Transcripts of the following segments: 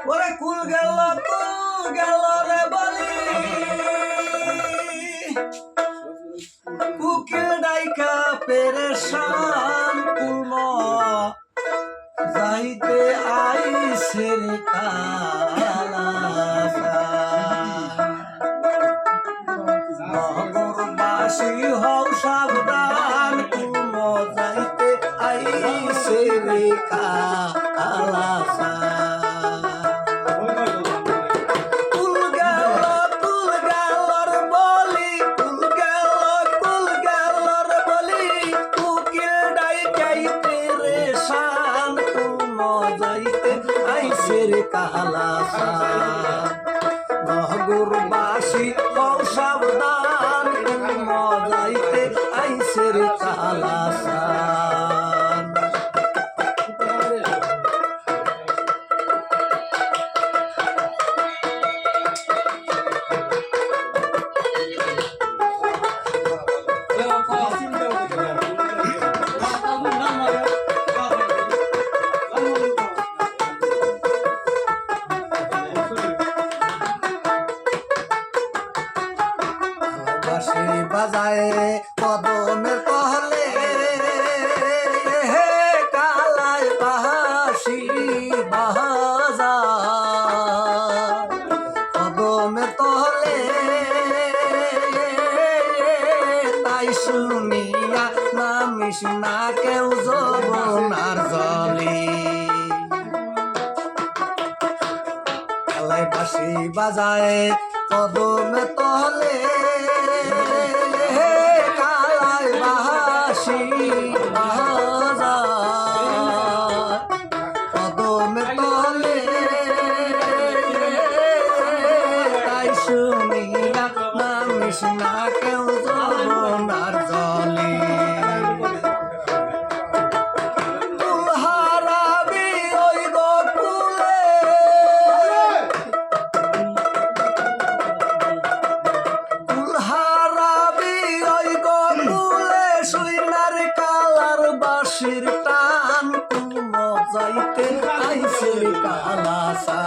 ওরে কুল গেল রে বলি কুকিল ডাইকা পেরেশান কুলম যাইতে আইছে রে নগরবাসী হও সাবধান কুলম যাইতে আইছে রে কালাসা কালাসা নগরবাসী হও সাবধান মজাইতে আইসের কালাসা বাজায় কদমের তহলে কালায় বাহাসি বাজা কদমের তহলে তাই শুনিয়া নামিস না কেউ যবনার জলে কালায় বাঁশি বাজায় কদমের তহলে কালায় বাঁশি বাজা কদমের তলে তাই শুনিয়া নামিস না কেউ যবনার জলে বাঁশির টান মজাইতে আইসের কালাসা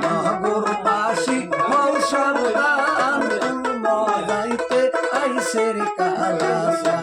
নগরবাসী হও সাবধান মজাইতে আইসের কালাসা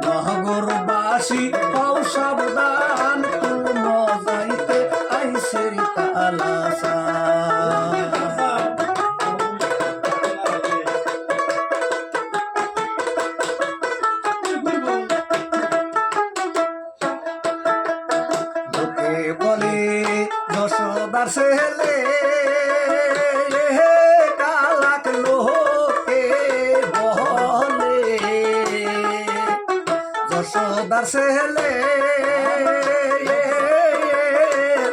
নগরবাসী হও সাবধান মজাইতে আইসের কালাসা লোকে বলে যশোদার ছেলে কালাক লোকে বলে যশোদার ছেলে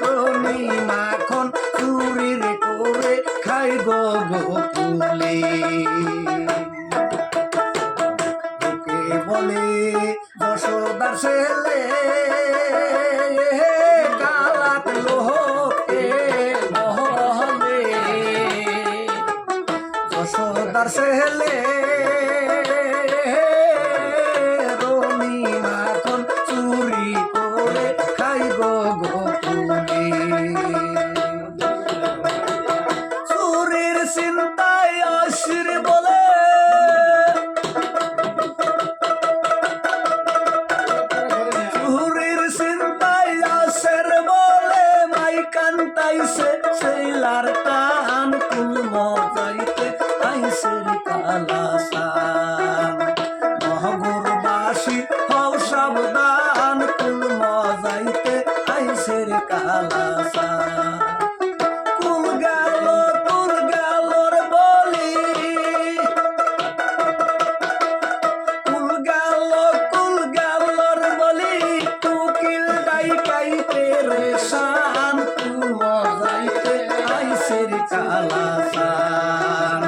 রনি মাখন চুরির করে খাই গো গোকুলে লোকে বলে যশোদার ছেলে কালাক লোকে বলে যশোদার ছেলে চুরির চিন্তায় অশির বলে চুরির যাইতে রে শান যাইতে আইসের কালাসান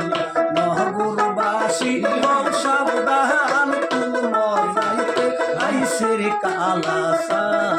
নহগুরবাসী হও সাবধান যাইতে আইসের কালাসান